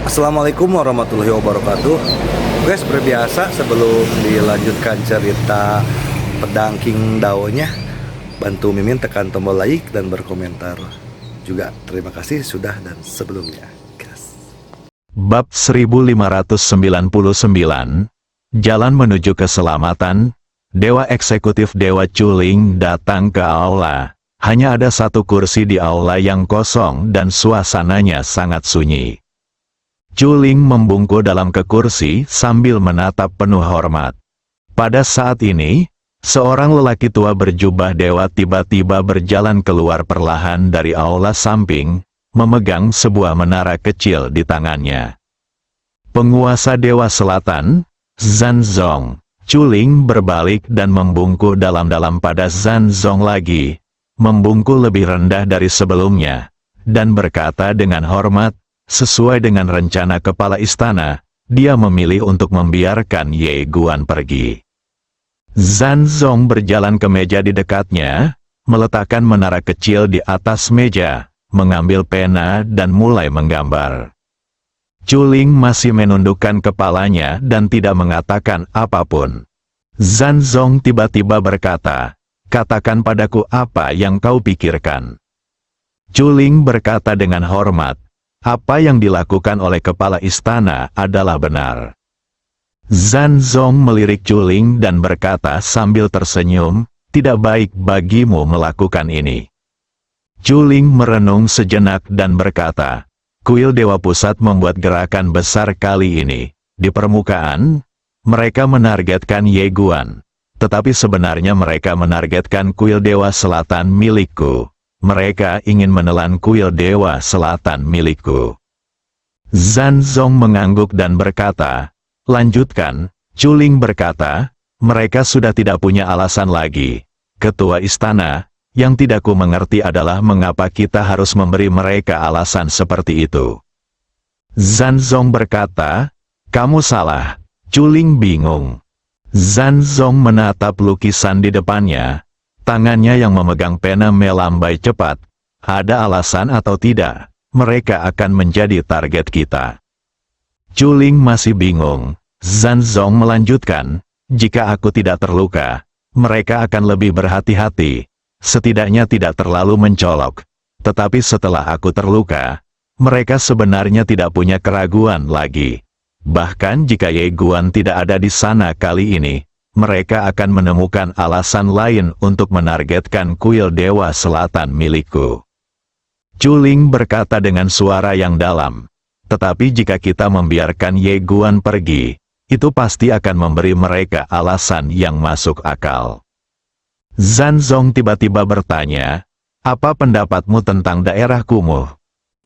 Assalamualaikum warahmatullahi wabarakatuh. Oke, seperti biasa sebelum dilanjutkan cerita pedang King Dao-nya, bantu Mimin tekan tombol like dan berkomentar. Juga terima kasih sudah dan sebelumnya. Gas. Bab 1599, Jalan Menuju Keselamatan. Dewa Eksekutif Dewa Chuling datang ke aula. Hanya ada satu kursi di aula yang kosong dan suasananya sangat sunyi. Chuling membungkuk dalam ke kursi sambil menatap penuh hormat. Pada saat ini, seorang lelaki tua berjubah dewa tiba-tiba berjalan keluar perlahan dari aula samping, memegang sebuah menara kecil di tangannya. Penguasa Dewa Selatan, Zanzong. Chuling berbalik dan membungkuk dalam-dalam pada Zanzong lagi, membungkuk lebih rendah dari sebelumnya, dan berkata dengan hormat, sesuai dengan rencana kepala istana, dia memilih untuk membiarkan Ye Guan pergi. Zanzong berjalan ke meja di dekatnya, meletakkan menara kecil di atas meja, mengambil pena dan mulai menggambar. Chuling masih menundukkan kepalanya dan tidak mengatakan apapun. Zanzong tiba-tiba berkata, "Katakan padaku apa yang kau pikirkan." Chuling berkata dengan hormat, "Apa yang dilakukan oleh kepala istana adalah benar." Zanzong melirik Chuling dan berkata sambil tersenyum, "Tidak baik bagimu melakukan ini." Chuling merenung sejenak dan berkata, "Kuil Dewa Pusat membuat gerakan besar kali ini. Di permukaan, mereka menargetkan Ye Guan. Tetapi sebenarnya mereka menargetkan kuil Dewa Selatan milikku. Mereka ingin menelan kuil Dewa Selatan milikku." Zanzong mengangguk dan berkata, "Lanjutkan." Chuling berkata, "Mereka sudah tidak punya alasan lagi. Ketua istana, yang tidak ku mengerti adalah mengapa kita harus memberi mereka alasan seperti itu." Zanzong berkata, "Kamu salah." Chuling bingung. Zanzong menatap lukisan di depannya. Tangannya yang memegang pena melambai cepat. "Ada alasan atau tidak, mereka akan menjadi target kita." Chuling masih bingung. Zanzong melanjutkan, "Jika aku tidak terluka, mereka akan lebih berhati-hati. Setidaknya tidak terlalu mencolok. Tetapi setelah aku terluka, mereka sebenarnya tidak punya keraguan lagi. Bahkan jika Ye Guan tidak ada di sana kali ini, mereka akan menemukan alasan lain untuk menargetkan kuil Dewa Selatan milikku." Chuling berkata dengan suara yang dalam, "Tetapi jika kita membiarkan Ye Guan pergi, itu pasti akan memberi mereka alasan yang masuk akal." Zanzong tiba-tiba bertanya, "Apa pendapatmu tentang daerah kumuh?"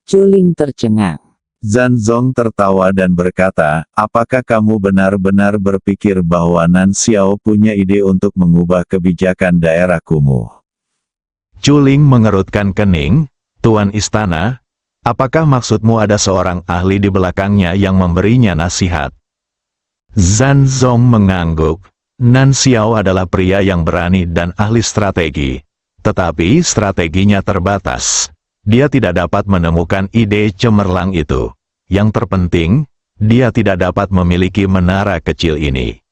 Chuling tercengang. Zanzong tertawa dan berkata, "Apakah kamu benar-benar berpikir bahwa Nan Xiao punya ide untuk mengubah kebijakan daerah kumuh?" Chuling mengerutkan kening, "Tuan Istana, apakah maksudmu ada seorang ahli di belakangnya yang memberinya nasihat?" Zanzong mengangguk. Nan Xiao adalah pria yang berani dan ahli strategi. Tetapi strateginya terbatas. Dia tidak dapat menemukan ide cemerlang itu. Yang terpenting, dia tidak dapat memiliki menara kecil ini.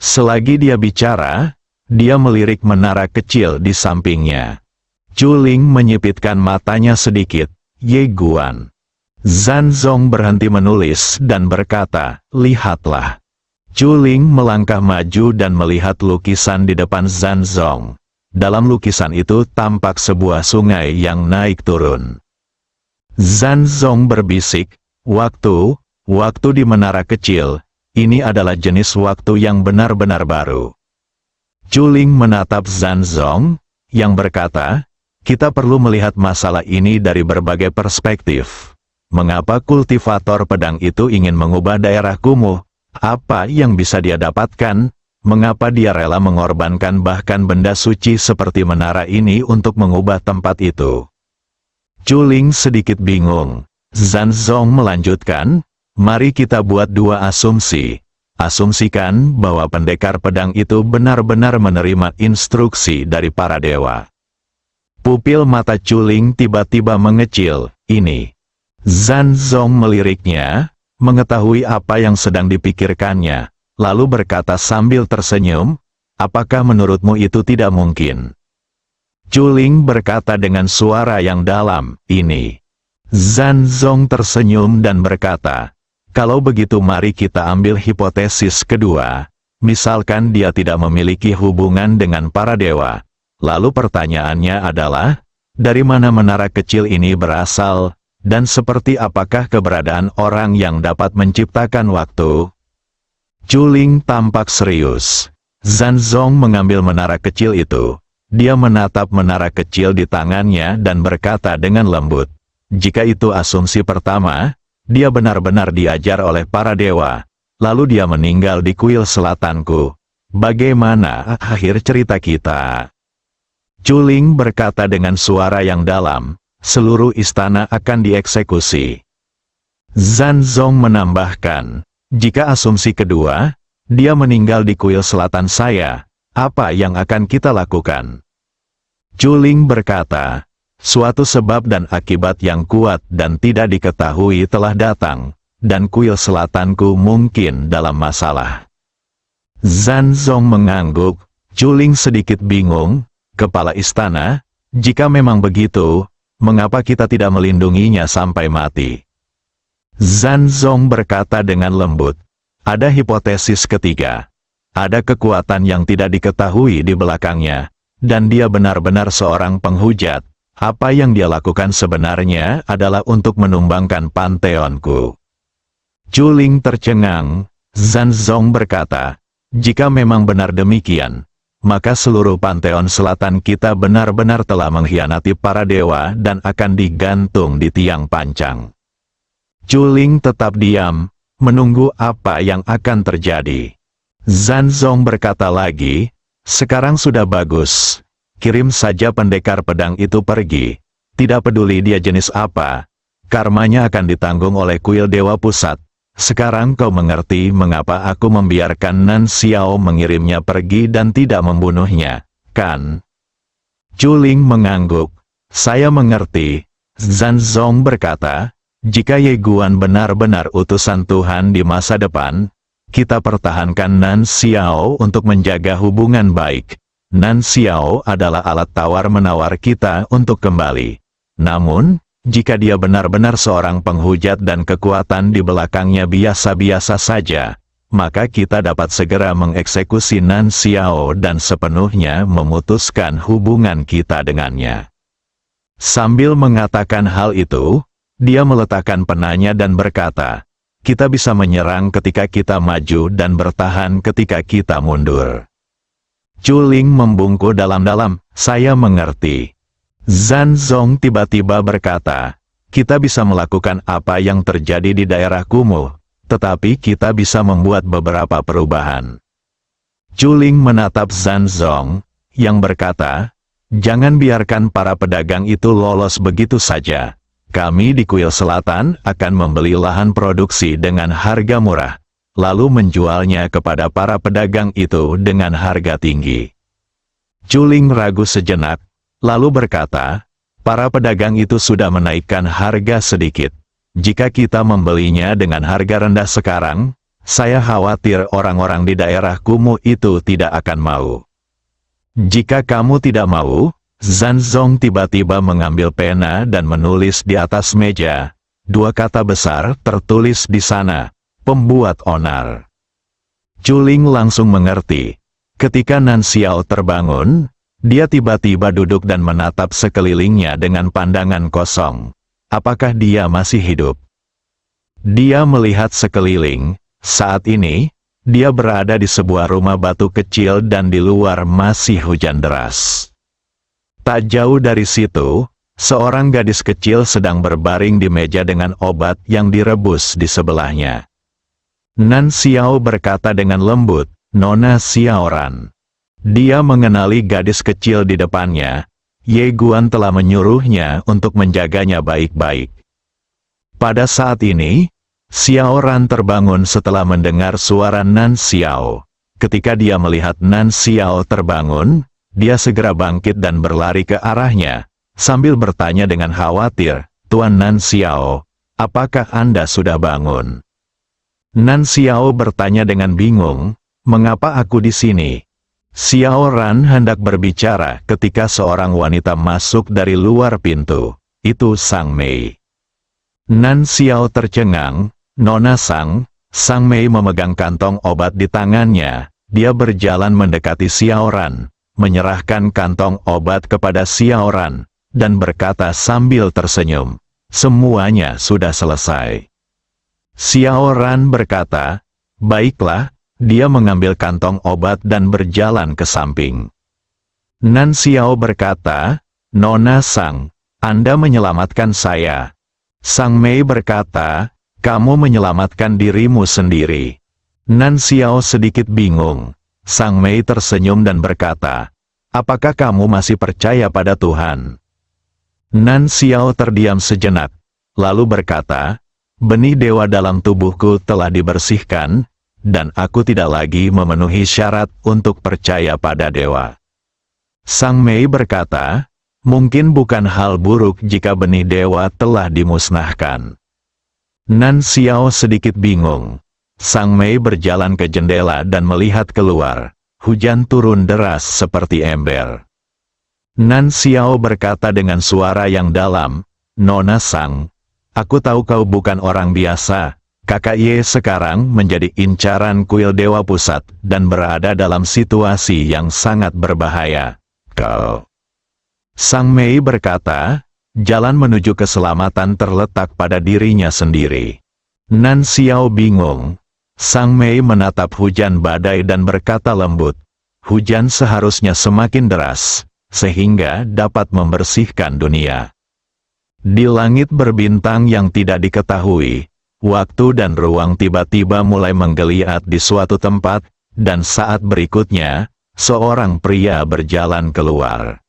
Selagi dia bicara, dia melirik menara kecil di sampingnya. Chuling menyipitkan matanya sedikit. "Ye Guan." Zanzong berhenti menulis dan berkata, "Lihatlah." Chuling melangkah maju dan melihat lukisan di depan Zanzong. Dalam lukisan itu tampak sebuah sungai yang naik turun. Zanzong berbisik, "Waktu di menara kecil, ini adalah jenis waktu yang benar-benar baru." Chuling menatap Zanzong, yang berkata, "Kita perlu melihat masalah ini dari berbagai perspektif. Mengapa kultivator pedang itu ingin mengubah daerah kumuh? Apa yang bisa dia dapatkan? Mengapa dia rela mengorbankan bahkan benda suci seperti menara ini untuk mengubah tempat itu?" Chuling sedikit bingung. Zanzong melanjutkan, "Mari kita buat dua asumsi. Asumsikan bahwa pendekar pedang itu benar-benar menerima instruksi dari para dewa." Pupil mata Chuling tiba-tiba mengecil. "Ini Zhan Zong meliriknya, mengetahui apa yang sedang dipikirkannya, lalu berkata sambil tersenyum, apakah menurutmu itu tidak mungkin? Chuling berkata dengan suara yang dalam, ini. Zhan Zong tersenyum dan berkata, kalau begitu mari kita ambil hipotesis kedua, misalkan dia tidak memiliki hubungan dengan para dewa. Lalu pertanyaannya adalah, dari mana menara kecil ini berasal, dan seperti apakah keberadaan orang yang dapat menciptakan waktu? Chuling tampak serius. Zhan Zong mengambil menara kecil itu. Dia menatap menara kecil di tangannya dan berkata dengan lembut, jika itu asumsi pertama, dia benar-benar diajar oleh para dewa, lalu dia meninggal di kuil selatanku. Bagaimana akhir cerita kita? Chuling berkata dengan suara yang dalam, seluruh istana akan dieksekusi. Zhan Zong menambahkan, jika asumsi kedua, dia meninggal di kuil selatan saya, apa yang akan kita lakukan? Chuling berkata, suatu sebab dan akibat yang kuat dan tidak diketahui telah datang, dan kuil selatanku mungkin dalam masalah. Zhan Zong mengangguk, Chuling sedikit bingung, kepala istana, jika memang begitu, mengapa kita tidak melindunginya sampai mati? Zhan Zong berkata dengan lembut, ada hipotesis ketiga. Ada kekuatan yang tidak diketahui di belakangnya, dan dia benar-benar seorang penghujat. Apa yang dia lakukan sebenarnya adalah untuk menumbangkan panteonku. Chuling tercengang. Zhan Zong berkata, jika memang benar demikian, maka seluruh panteon selatan kita benar-benar telah mengkhianati para dewa dan akan digantung di tiang pancang. Chuling tetap diam, menunggu apa yang akan terjadi. Zhan Zong berkata lagi, sekarang sudah bagus. Kirim saja pendekar pedang itu pergi. Tidak peduli dia jenis apa, karmanya akan ditanggung oleh kuil Dewa Pusat. Sekarang kau mengerti mengapa aku membiarkan Nan Xiao mengirimnya pergi dan tidak membunuhnya, kan? Chuling mengangguk. Saya mengerti. Zhan Zong berkata, jika Ye Guan benar-benar utusan Tuhan di masa depan, kita pertahankan Nan Xiao untuk menjaga hubungan baik. Nan Xiao adalah alat tawar-menawar kita untuk kembali. Namun, jika dia benar-benar seorang penghujat dan kekuatan di belakangnya biasa-biasa saja, maka kita dapat segera mengeksekusi Nan Xiao dan sepenuhnya memutuskan hubungan kita dengannya. Sambil mengatakan hal itu, dia meletakkan penanya dan berkata, kita bisa menyerang ketika kita maju dan bertahan ketika kita mundur. Chuling membungkuk dalam-dalam, saya mengerti. Zhan Zong tiba-tiba berkata, kita bisa melakukan apa yang terjadi di daerah kumuh, tetapi kita bisa membuat beberapa perubahan. Chuling menatap Zhan Zong, yang berkata, jangan biarkan para pedagang itu lolos begitu saja. Kami di kuil selatan akan membeli lahan produksi dengan harga murah, lalu menjualnya kepada para pedagang itu dengan harga tinggi. Chuling ragu sejenak, lalu berkata, para pedagang itu sudah menaikkan harga sedikit. Jika kita membelinya dengan harga rendah sekarang, saya khawatir orang-orang di daerah kumuh itu tidak akan mau. Jika kamu tidak mau, Zhan Zong tiba-tiba mengambil pena dan menulis di atas meja, dua kata besar tertulis di sana, pembuat onar. Chuling langsung mengerti. Ketika Nan Xiao terbangun, dia tiba-tiba duduk dan menatap sekelilingnya dengan pandangan kosong. Apakah dia masih hidup? Dia melihat sekeliling. Saat ini, dia berada di sebuah rumah batu kecil dan di luar masih hujan deras. Tak jauh dari situ, seorang gadis kecil sedang berbaring di meja dengan obat yang direbus di sebelahnya. Nan Xiao berkata dengan lembut, Nona Xiaoran. Dia mengenali gadis kecil di depannya. Ye Guan telah menyuruhnya untuk menjaganya baik-baik. Pada saat ini, Xiaoran terbangun setelah mendengar suara Nan Xiao. Ketika dia melihat Nan Xiao terbangun, dia segera bangkit dan berlari ke arahnya, sambil bertanya dengan khawatir, Tuan Nan Xiao, apakah Anda sudah bangun? Nan Xiao bertanya dengan bingung, mengapa aku di sini? Xiao Ran hendak berbicara ketika seorang wanita masuk dari luar pintu. Itu Sang Mei. Nan Xiao tercengang, Nona Sang Mei memegang kantong obat di tangannya. Dia berjalan mendekati Xiao Ran, menyerahkan kantong obat kepada Xiao Ran, dan berkata sambil tersenyum, semuanya sudah selesai. Xiao Ran berkata, baiklah. Dia mengambil kantong obat dan berjalan ke samping. Nan Xiao berkata, Nona Sang, Anda menyelamatkan saya. Sang Mei berkata, kamu menyelamatkan dirimu sendiri. Nan Xiao sedikit bingung. Sang Mei tersenyum dan berkata, apakah kamu masih percaya pada Tuhan? Nan Xiao terdiam sejenak, lalu berkata, benih dewa dalam tubuhku telah dibersihkan, dan aku tidak lagi memenuhi syarat untuk percaya pada dewa. Sang Mei berkata, mungkin bukan hal buruk jika benih dewa telah dimusnahkan. Nan Xiao sedikit bingung. Sang Mei berjalan ke jendela dan melihat keluar. Hujan turun deras seperti ember. Nan Xiao berkata dengan suara yang dalam, Nona Sang, aku tahu kau bukan orang biasa. Kakak Ye sekarang menjadi incaran kuil Dewa Pusat dan berada dalam situasi yang sangat berbahaya. Kau. Sang Mei berkata, jalan menuju keselamatan terletak pada dirinya sendiri. Nan Xiao bingung. Sang Mei menatap hujan badai dan berkata lembut, hujan seharusnya semakin deras, sehingga dapat membersihkan dunia. Di langit berbintang yang tidak diketahui, waktu dan ruang tiba-tiba mulai menggeliat di suatu tempat, dan saat berikutnya, seorang pria berjalan keluar.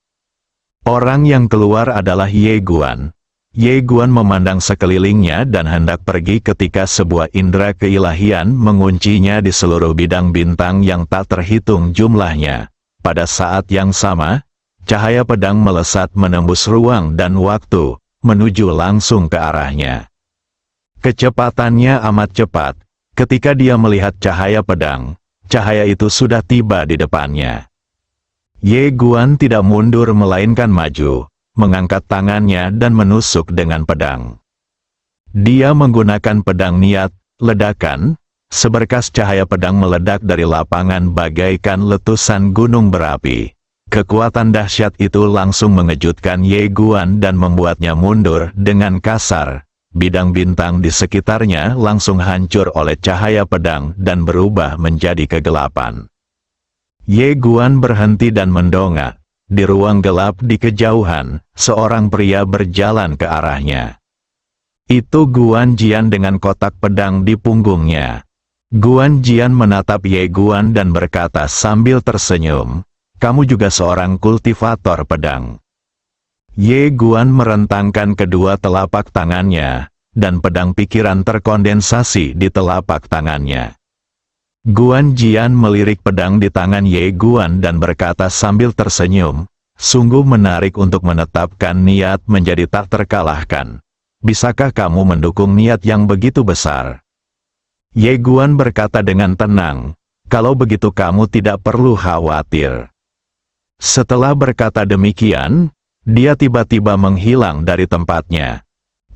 Orang yang keluar adalah Ye Guan. Ye Guan memandang sekelilingnya dan hendak pergi ketika sebuah indera keilahian menguncinya di seluruh bidang bintang yang tak terhitung jumlahnya. Pada saat yang sama, cahaya pedang melesat menembus ruang dan waktu, menuju langsung ke arahnya. Kecepatannya amat cepat. Ketika dia melihat cahaya pedang, cahaya itu sudah tiba di depannya. Ye Guan tidak mundur melainkan maju, mengangkat tangannya dan menusuk dengan pedang. Dia menggunakan pedang niat, ledakan, seberkas cahaya pedang meledak dari lapangan bagaikan letusan gunung berapi. Kekuatan dahsyat itu langsung mengejutkan Ye Guan dan membuatnya mundur dengan kasar. Bidang bintang di sekitarnya langsung hancur oleh cahaya pedang dan berubah menjadi kegelapan. Ye Guan berhenti dan mendongak. Di ruang gelap di kejauhan, seorang pria berjalan ke arahnya. Itu Guan Jian dengan kotak pedang di punggungnya. Guan Jian menatap Ye Guan dan berkata sambil tersenyum, kamu juga seorang kultivator pedang. Ye Guan merentangkan kedua telapak tangannya, dan pedang pikiran terkondensasi di telapak tangannya. Guan Jian melirik pedang di tangan Ye Guan dan berkata sambil tersenyum, sungguh menarik untuk menetapkan niat menjadi tak terkalahkan. Bisakah kamu mendukung niat yang begitu besar? Ye Guan berkata dengan tenang, kalau begitu kamu tidak perlu khawatir. Setelah berkata demikian, dia tiba-tiba menghilang dari tempatnya.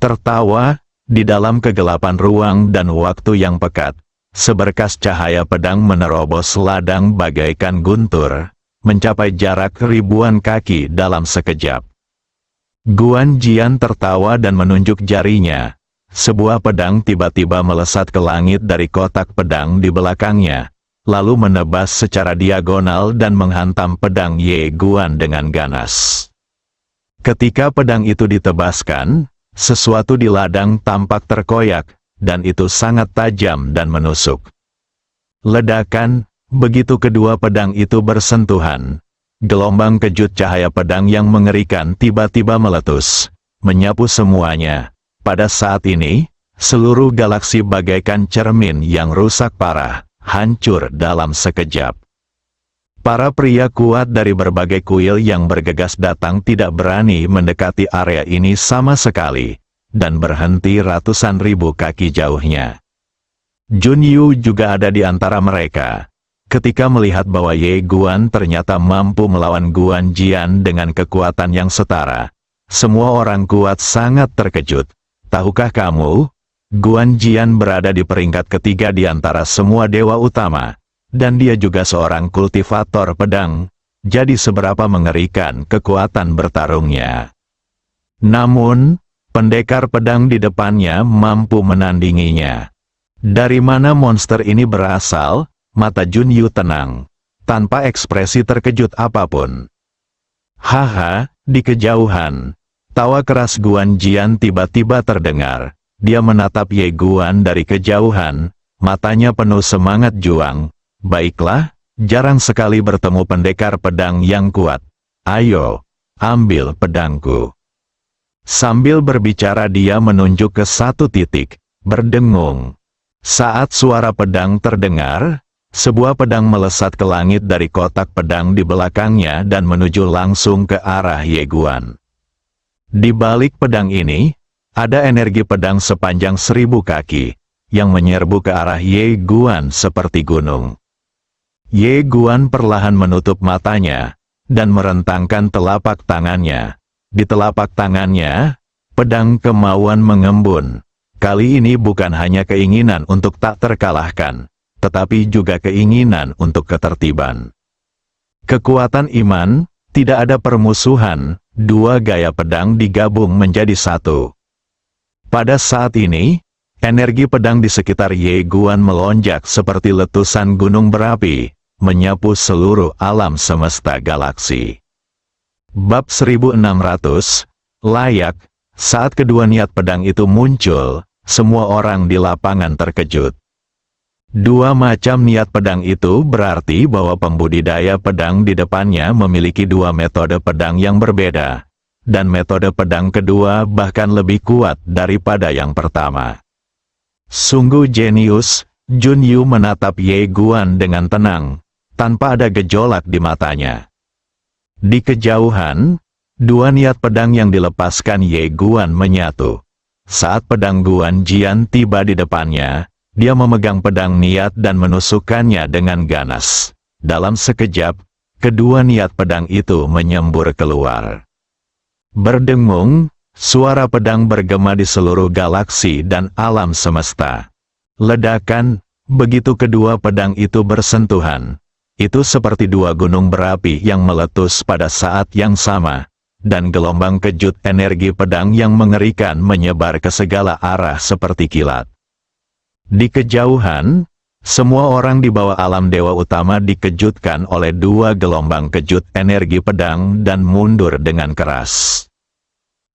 Tertawa, di dalam kegelapan ruang dan waktu yang pekat, seberkas cahaya pedang menerobos ladang bagaikan guntur, mencapai jarak ribuan kaki dalam sekejap. Guan Jian tertawa dan menunjuk jarinya. Sebuah pedang tiba-tiba melesat ke langit dari kotak pedang di belakangnya, lalu menebas secara diagonal dan menghantam pedang Ye Guan dengan ganas. Ketika pedang itu ditebaskan, sesuatu di ladang tampak terkoyak, dan itu sangat tajam dan menusuk. Ledakan, begitu kedua pedang itu bersentuhan. Gelombang kejut cahaya pedang yang mengerikan tiba-tiba meletus, menyapu semuanya. Pada saat ini, seluruh galaksi bagaikan cermin yang rusak parah, hancur dalam sekejap. Para pria kuat dari berbagai kuil yang bergegas datang tidak berani mendekati area ini sama sekali. dan berhenti ratusan ribu kaki jauhnya. Junyu juga ada di antara mereka. Ketika melihat bahwa Ye Guan ternyata mampu melawan Guan Jian dengan kekuatan yang setara, semua orang kuat sangat terkejut. Tahukah kamu, Guan Jian berada di peringkat ketiga di antara semua dewa utama, dan dia juga seorang kultivator pedang, jadi seberapa mengerikan kekuatan bertarungnya. Namun, pendekar pedang di depannya mampu menandinginya. Dari mana monster ini berasal? Mata Junyu tenang, tanpa ekspresi terkejut apapun. Haha, di kejauhan, tawa keras Guan Jian tiba-tiba terdengar. Dia menatap Ye Guan dari kejauhan, matanya penuh semangat juang. Baiklah, jarang sekali bertemu pendekar pedang yang kuat. Ayo, ambil pedangku. Sambil berbicara dia menunjuk ke satu titik, berdengung. Saat suara pedang terdengar, sebuah pedang melesat ke langit dari kotak pedang di belakangnya dan menuju langsung ke arah Ye Guan. Di balik pedang ini, ada energi pedang sepanjang 1000 kaki, yang menyerbu ke arah Ye Guan seperti gunung. Ye Guan perlahan menutup matanya, dan merentangkan telapak tangannya. Di telapak tangannya, pedang kemauan mengembun. Kali ini bukan hanya keinginan untuk tak terkalahkan, tetapi juga keinginan untuk ketertiban. Kekuatan iman, tidak ada permusuhan, dua gaya pedang digabung menjadi satu. Pada saat ini, energi pedang di sekitar Ye Guan melonjak seperti letusan gunung berapi, menyapu seluruh alam semesta galaksi. Bab 1600, layak, saat kedua niat pedang itu muncul, semua orang di lapangan terkejut. Dua macam niat pedang itu berarti bahwa pembudidaya pedang di depannya memiliki dua metode pedang yang berbeda, dan metode pedang kedua bahkan lebih kuat daripada yang pertama. Sungguh jenius, Junyu menatap Ye Guan dengan tenang, tanpa ada gejolak di matanya. Di kejauhan, dua niat pedang yang dilepaskan Ye Guan menyatu. Saat pedang Guan Jian tiba di depannya, dia memegang pedang niat dan menusukkannya dengan ganas. Dalam sekejap, kedua niat pedang itu menyembur keluar. Berdengung, suara pedang bergema di seluruh galaksi dan alam semesta. Ledakan, begitu kedua pedang itu bersentuhan. Itu seperti dua gunung berapi yang meletus pada saat yang sama, dan gelombang kejut energi pedang yang mengerikan menyebar ke segala arah seperti kilat. Di kejauhan, semua orang di bawah alam dewa utama dikejutkan oleh dua gelombang kejut energi pedang dan mundur dengan keras.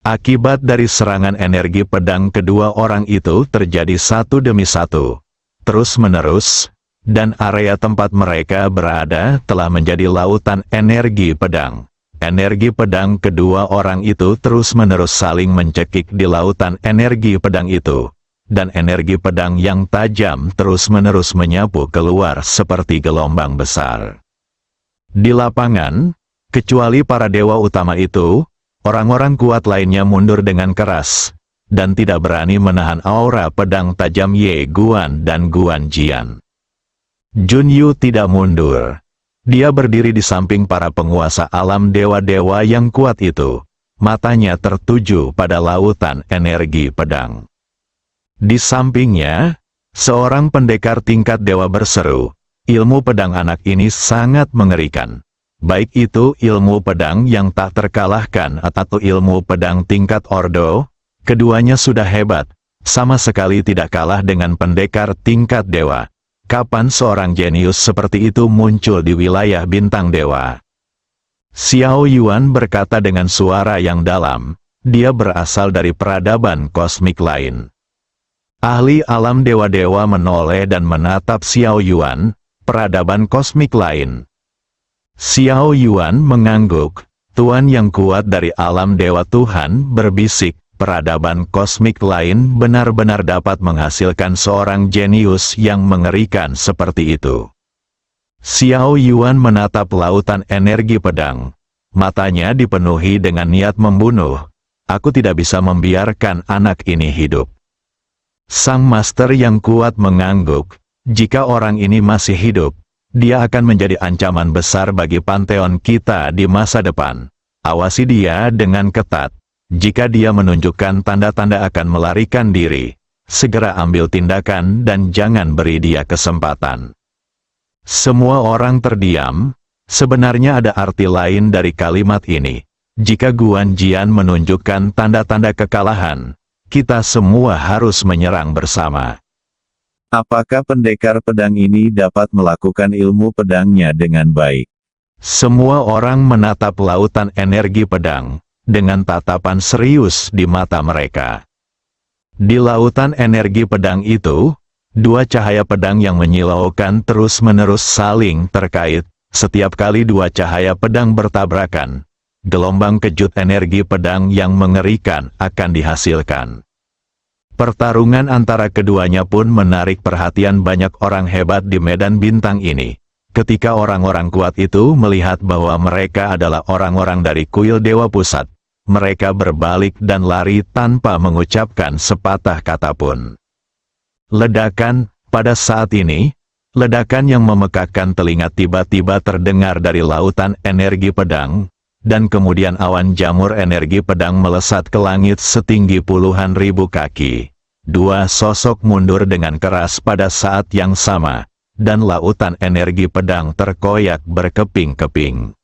Akibat dari serangan energi pedang kedua orang itu terjadi satu demi satu, terus-menerus, dan area tempat mereka berada telah menjadi lautan energi pedang. Energi pedang kedua orang itu terus-menerus saling mencekik di lautan energi pedang itu. Dan energi pedang yang tajam terus-menerus menyapu keluar seperti gelombang besar. Di lapangan, kecuali para dewa utama itu, orang-orang kuat lainnya mundur dengan keras, dan tidak berani menahan aura pedang tajam Ye Guan dan Guan Jian. Junyu tidak mundur. Dia berdiri di samping para penguasa alam dewa-dewa yang kuat itu, matanya tertuju pada lautan energi pedang. Di sampingnya, seorang pendekar tingkat dewa berseru, ilmu pedang anak ini sangat mengerikan. Baik itu ilmu pedang yang tak terkalahkan atau ilmu pedang tingkat ordo, keduanya sudah hebat, sama sekali tidak kalah dengan pendekar tingkat dewa. Kapan seorang jenius seperti itu muncul di wilayah bintang dewa? Xiao Yuan berkata dengan suara yang dalam, dia berasal dari peradaban kosmik lain. Ahli alam dewa-dewa menoleh dan menatap Xiao Yuan, peradaban kosmik lain. Xiao Yuan mengangguk, Tuan yang kuat dari alam dewa Tuhan berbisik, peradaban kosmik lain benar-benar dapat menghasilkan seorang jenius yang mengerikan seperti itu. Xiao Yuan menatap lautan energi pedang. Matanya dipenuhi dengan niat membunuh. Aku tidak bisa membiarkan anak ini hidup. Sang master yang kuat mengangguk, jika orang ini masih hidup, dia akan menjadi ancaman besar bagi panteon kita di masa depan. Awasi dia dengan ketat. Jika dia menunjukkan tanda-tanda akan melarikan diri, segera ambil tindakan dan jangan beri dia kesempatan. Semua orang terdiam. Sebenarnya ada arti lain dari kalimat ini. Jika Guan Jian menunjukkan tanda-tanda kekalahan, kita semua harus menyerang bersama. Apakah pendekar pedang ini dapat melakukan ilmu pedangnya dengan baik? Semua orang menatap lautan energi pedang dengan tatapan serius di mata mereka. Di lautan energi pedang itu, dua cahaya pedang yang menyilaukan terus-menerus saling terkait. Setiap kali dua cahaya pedang bertabrakan, gelombang kejut energi pedang yang mengerikan akan dihasilkan. Pertarungan antara keduanya pun menarik perhatian banyak orang hebat di medan bintang ini. Ketika orang-orang kuat itu melihat bahwa mereka adalah orang-orang dari kuil Dewa Pusat, mereka berbalik dan lari tanpa mengucapkan sepatah kata pun. Ledakan, pada saat ini, ledakan yang memekakkan telinga tiba-tiba terdengar dari lautan energi pedang, dan kemudian awan jamur energi pedang melesat ke langit setinggi puluhan ribu kaki. Dua sosok mundur dengan keras pada saat yang sama, dan lautan energi pedang terkoyak berkeping-keping.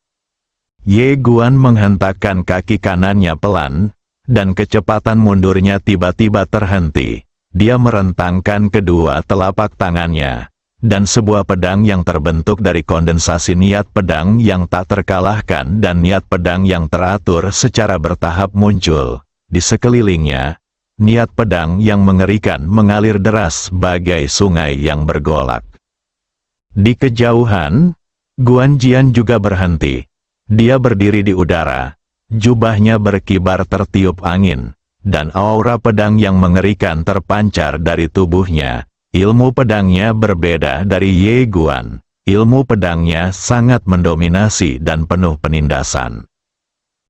Ye Guan menghentakkan kaki kanannya pelan, dan kecepatan mundurnya tiba-tiba terhenti. Dia merentangkan kedua telapak tangannya, dan sebuah pedang yang terbentuk dari kondensasi niat pedang yang tak terkalahkan dan niat pedang yang teratur secara bertahap muncul. Di sekelilingnya, niat pedang yang mengerikan mengalir deras bagai sungai yang bergolak. Di kejauhan, Guan Jian juga berhenti. Dia berdiri di udara, jubahnya berkibar tertiup angin, dan aura pedang yang mengerikan terpancar dari tubuhnya. Ilmu pedangnya berbeda dari Ye Guan. Ilmu pedangnya sangat mendominasi dan penuh penindasan.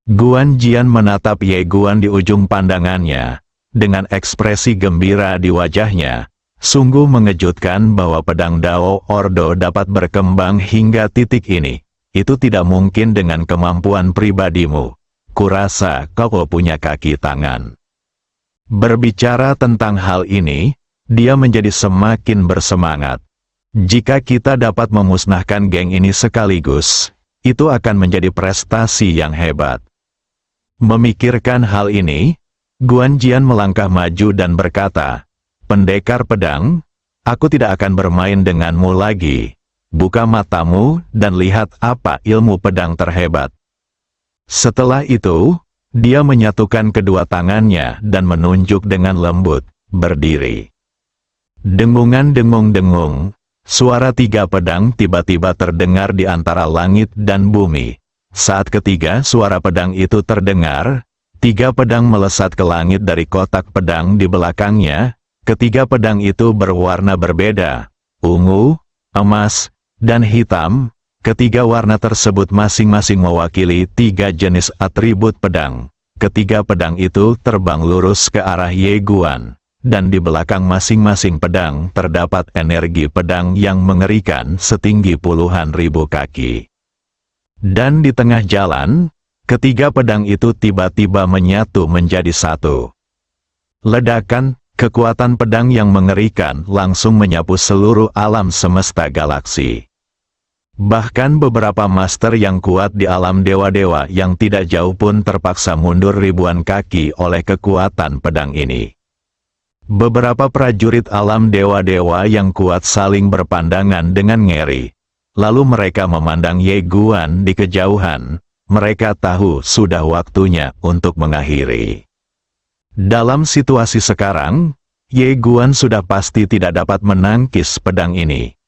Guan Jian menatap Ye Guan di ujung pandangannya, dengan ekspresi gembira di wajahnya. Sungguh mengejutkan bahwa pedang Dao Ordo dapat berkembang hingga titik ini. Itu tidak mungkin dengan kemampuan pribadimu. Kurasa kau punya kaki tangan. Berbicara tentang hal ini, dia menjadi semakin bersemangat. Jika kita dapat memusnahkan geng ini sekaligus, itu akan menjadi prestasi yang hebat. Memikirkan hal ini, Guan Jian melangkah maju dan berkata, "Pendekar pedang, aku tidak akan bermain denganmu lagi. Buka matamu dan lihat apa ilmu pedang terhebat." Setelah itu, dia menyatukan kedua tangannya dan menunjuk dengan lembut, berdiri. Dengungan-dengung-dengung, suara tiga pedang tiba-tiba terdengar di antara langit dan bumi. Saat ketiga suara pedang itu terdengar, tiga pedang melesat ke langit dari kotak pedang di belakangnya. Ketiga pedang itu berwarna berbeda, ungu, emas, dan hitam. Ketiga warna tersebut masing-masing mewakili tiga jenis atribut pedang. Ketiga pedang itu terbang lurus ke arah Ye Guan. Dan di belakang masing-masing pedang terdapat energi pedang yang mengerikan setinggi puluhan ribu kaki. Dan di tengah jalan, ketiga pedang itu tiba-tiba menyatu menjadi satu. Ledakan, kekuatan pedang yang mengerikan langsung menyapu seluruh alam semesta galaksi. Bahkan beberapa master yang kuat di alam dewa-dewa yang tidak jauh pun terpaksa mundur ribuan kaki oleh kekuatan pedang ini. Beberapa prajurit alam dewa-dewa yang kuat saling berpandangan dengan ngeri. Lalu mereka memandang Ye Guan di kejauhan. Mereka tahu sudah waktunya untuk mengakhiri. Dalam situasi sekarang, Ye Guan sudah pasti tidak dapat menangkis pedang ini.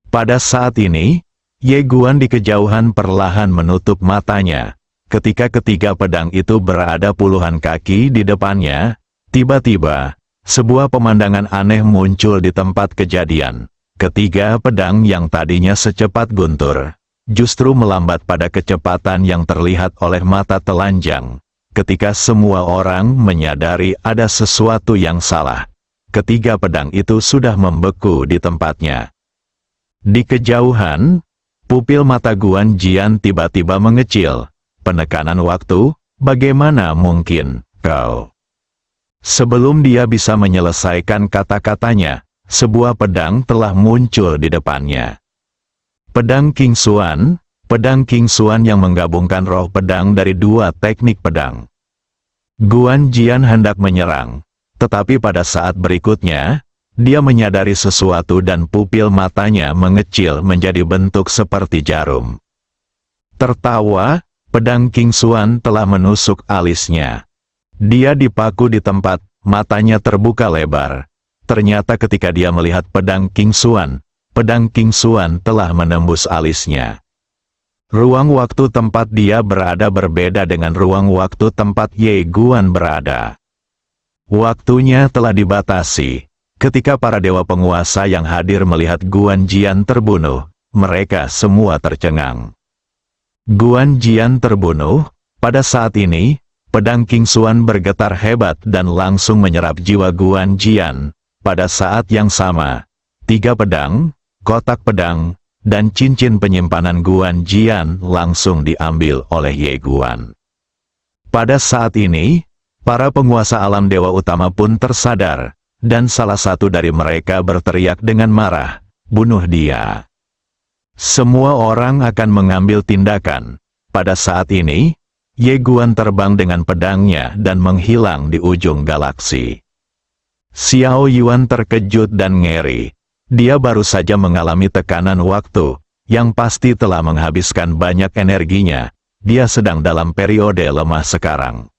Pada saat ini, Ye Guan di kejauhan perlahan menutup matanya. Ketika ketiga pedang itu berada puluhan kaki di depannya, tiba-tiba, sebuah pemandangan aneh muncul di tempat kejadian. Ketiga pedang yang tadinya secepat guntur, justru melambat pada kecepatan yang terlihat oleh mata telanjang. ketika semua orang menyadari ada sesuatu yang salah. Ketiga pedang itu sudah membeku di tempatnya. Di kejauhan, pupil mata Guan Jian tiba-tiba mengecil. Penekanan waktu, bagaimana mungkin, kau? Sebelum dia bisa menyelesaikan kata-katanya, sebuah pedang telah muncul di depannya. Pedang King Xuan yang menggabungkan roh pedang dari dua teknik pedang. Guan Jian hendak menyerang, tetapi pada saat berikutnya, dia menyadari sesuatu dan pupil matanya mengecil menjadi bentuk seperti jarum. Tertawa, pedang King Xuan telah menusuk alisnya. Dia dipaku di tempat, matanya terbuka lebar. Ternyata ketika dia melihat pedang King Xuan telah menembus alisnya. Ruang waktu tempat dia berada berbeda dengan ruang waktu tempat Ye Guan berada. Waktunya telah dibatasi. Ketika para dewa penguasa yang hadir melihat Guan Jian terbunuh, mereka semua tercengang. Guan Jian terbunuh. Pada saat ini, pedang King Xuan bergetar hebat dan langsung menyerap jiwa Guan Jian. Pada saat yang sama, 3 pedang, kotak pedang, dan cincin penyimpanan Guan Jian langsung diambil oleh Ye Guan. Pada saat ini, para penguasa alam dewa utama pun tersadar, dan salah satu dari mereka berteriak dengan marah, "Bunuh dia!" Semua orang akan mengambil tindakan. Pada saat ini, Ye Guan terbang dengan pedangnya dan menghilang di ujung galaksi. Xiao Yuan terkejut dan ngeri. Dia baru saja mengalami tekanan waktu, yang pasti telah menghabiskan banyak energinya. Dia sedang dalam periode lemah sekarang.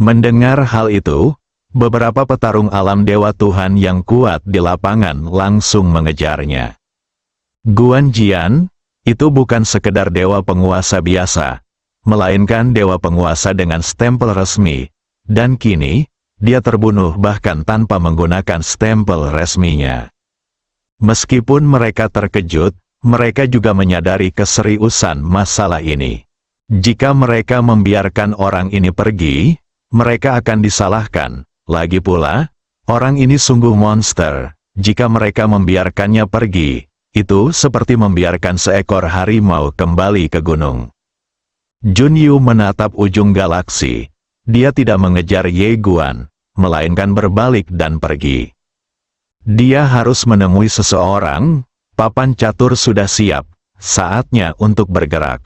Mendengar hal itu, beberapa petarung alam dewa Tuhan yang kuat di lapangan langsung mengejarnya. Guan Jian, itu bukan sekedar dewa penguasa biasa, melainkan dewa penguasa dengan stempel resmi, dan kini, dia terbunuh bahkan tanpa menggunakan stempel resminya. Meskipun mereka terkejut, mereka juga menyadari keseriusan masalah ini. Jika mereka membiarkan orang ini pergi, mereka akan disalahkan. Lagi pula, orang ini sungguh monster. Jika mereka membiarkannya pergi, itu seperti membiarkan seekor harimau kembali ke gunung. Jun Yu menatap ujung galaksi. Dia tidak mengejar Ye Guan, melainkan berbalik dan pergi. Dia harus menemui seseorang. Papan catur sudah siap, saatnya untuk bergerak.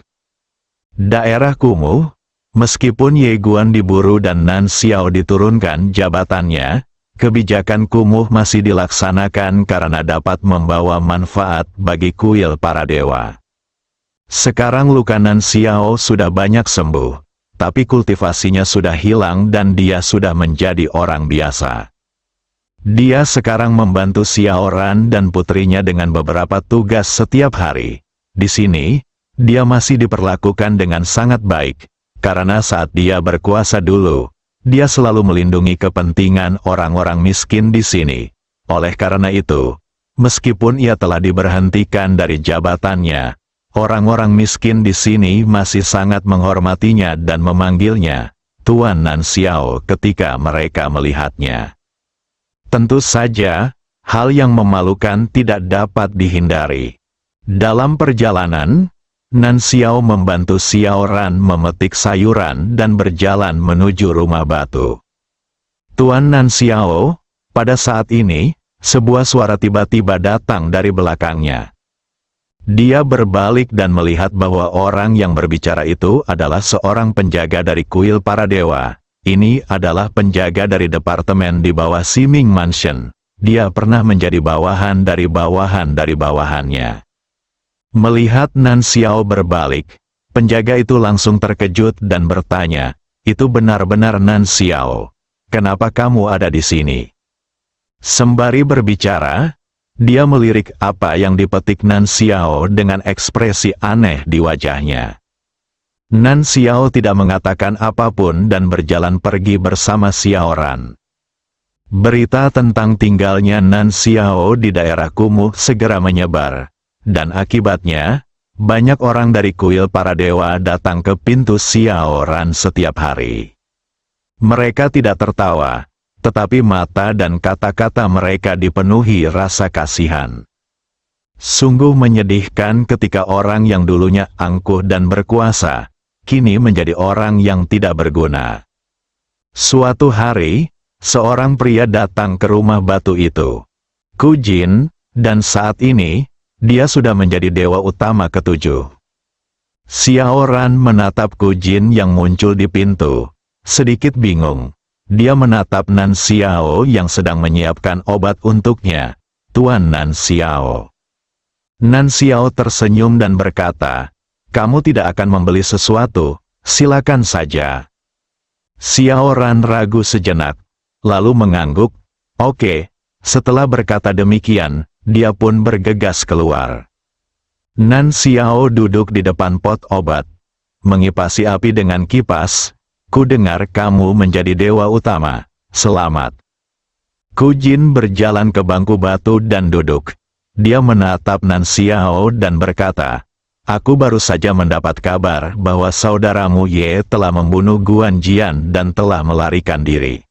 Daerah kumuh, meskipun Ye Guan diburu dan Nan Xiao diturunkan jabatannya, kebijakan kumuh masih dilaksanakan karena dapat membawa manfaat bagi kuil para dewa. Sekarang luka Nan Xiao sudah banyak sembuh, tapi kultivasinya sudah hilang dan dia sudah menjadi orang biasa. Dia sekarang membantu Xiao Ran dan putrinya dengan beberapa tugas setiap hari. Di sini, dia masih diperlakukan dengan sangat baik, karena saat dia berkuasa dulu, dia selalu melindungi kepentingan orang-orang miskin di sini. Oleh karena itu, meskipun ia telah diberhentikan dari jabatannya, orang-orang miskin di sini masih sangat menghormatinya dan memanggilnya Tuan Nan Xiao ketika mereka melihatnya. Tentu saja, hal yang memalukan tidak dapat dihindari. Dalam perjalanan, Nan Xiao membantu Xiao Ran memetik sayuran dan berjalan menuju rumah batu. Tuan Nan Xiao, pada saat ini, sebuah suara tiba-tiba datang dari belakangnya. Dia berbalik dan melihat bahwa orang yang berbicara itu adalah seorang penjaga dari kuil para dewa. Ini adalah penjaga dari departemen di bawah Ximing Mansion. Dia pernah menjadi bawahan dari bawahannya. Melihat Nan Xiao berbalik, penjaga itu langsung terkejut dan bertanya, "Itu benar-benar Nan Xiao. Kenapa kamu ada di sini?" Sembari berbicara, dia melirik apa yang dipetik Nan Xiao dengan ekspresi aneh di wajahnya. Nan Xiao tidak mengatakan apapun dan berjalan pergi bersama Xiao Ran. Berita tentang tinggalnya Nan Xiao di daerah kumuh segera menyebar, dan akibatnya, banyak orang dari kuil para dewa datang ke pintu Xiao Ran setiap hari. Mereka tidak tertawa, tetapi mata dan kata-kata mereka dipenuhi rasa kasihan. Sungguh menyedihkan ketika orang yang dulunya angkuh dan berkuasa, kini menjadi orang yang tidak berguna. Suatu hari, seorang pria datang ke rumah batu itu. Kujin, dan saat ini, dia sudah menjadi dewa utama ketujuh. Xiao Ran menatap Kujin yang muncul di pintu, sedikit bingung. Dia menatap Nan Xiao yang sedang menyiapkan obat untuknya, Tuan Nan Xiao. Nan Xiao tersenyum dan berkata, "Kamu tidak akan membeli sesuatu, silakan saja." Xiao Ran ragu sejenak, lalu mengangguk. "Oke." Setelah berkata demikian, dia pun bergegas keluar. Nan Xiao duduk di depan pot obat, mengipasi api dengan kipas. "Ku dengar kamu menjadi dewa utama. Selamat." Kujin berjalan ke bangku batu dan duduk. Dia menatap Nan Xiao dan berkata, "Aku baru saja mendapat kabar bahwa saudaramu Ye telah membunuh Guan Jian dan telah melarikan diri."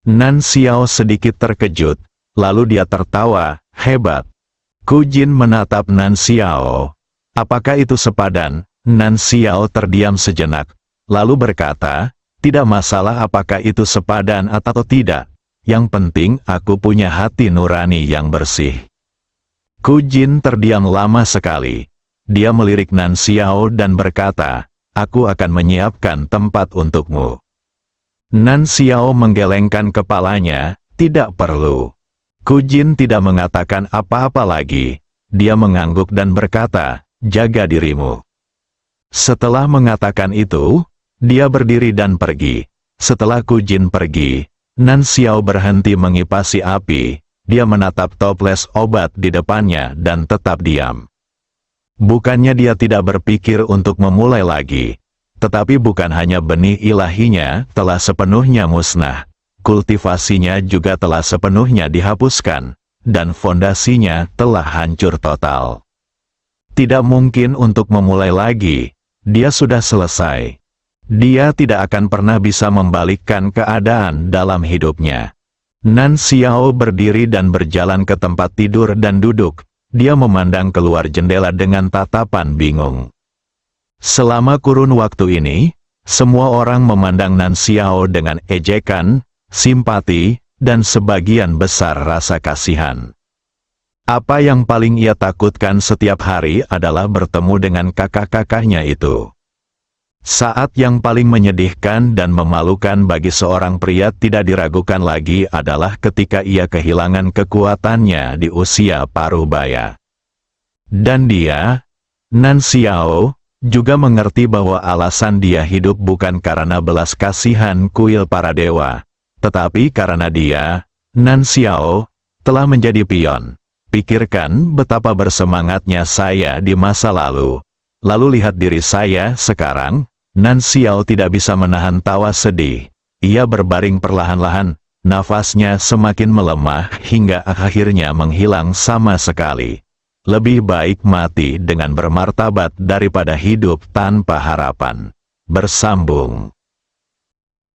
Nan Xiao sedikit terkejut, lalu dia tertawa, "Hebat." Kujin menatap Nan Xiao. "Apakah itu sepadan?" Nan Xiao terdiam sejenak, lalu berkata, "Tidak masalah apakah itu sepadan atau tidak. Yang penting aku punya hati nurani yang bersih." Kujin terdiam lama sekali. Dia melirik Nan Xiao dan berkata, "Aku akan menyiapkan tempat untukmu." Nan Xiao menggelengkan kepalanya, "Tidak perlu." Kujin tidak mengatakan apa-apa lagi. Dia mengangguk dan berkata, "Jaga dirimu." Setelah mengatakan itu, dia berdiri dan pergi. Setelah Kujin pergi, Nan Xiao berhenti mengipasi api. Dia menatap toples obat di depannya dan tetap diam. Bukannya dia tidak berpikir untuk memulai lagi, tetapi bukan hanya benih ilahinya telah sepenuhnya musnah, kultivasinya juga telah sepenuhnya dihapuskan, dan fondasinya telah hancur total. Tidak mungkin untuk memulai lagi, dia sudah selesai. Dia tidak akan pernah bisa membalikkan keadaan dalam hidupnya. Nan Xiao berdiri dan berjalan ke tempat tidur dan duduk. Dia memandang keluar jendela dengan tatapan bingung. Selama kurun waktu ini, semua orang memandang Nan Xiao dengan ejekan, simpati, dan sebagian besar rasa kasihan. Apa yang paling ia takutkan setiap hari adalah bertemu dengan kakak-kakaknya itu. Saat yang paling menyedihkan dan memalukan bagi seorang pria tidak diragukan lagi adalah ketika ia kehilangan kekuatannya di usia paruh baya. Dan dia, Nan Xiao, juga mengerti bahwa alasan dia hidup bukan karena belas kasihan kuil para dewa, tetapi karena dia, Nan Xiao, telah menjadi pion. Pikirkan betapa bersemangatnya saya di masa lalu. Lalu lihat diri saya sekarang. Nan Xiao tidak bisa menahan tawa sedih. Ia berbaring perlahan-lahan, nafasnya semakin melemah hingga akhirnya menghilang sama sekali. Lebih baik mati dengan bermartabat daripada hidup tanpa harapan. Bersambung.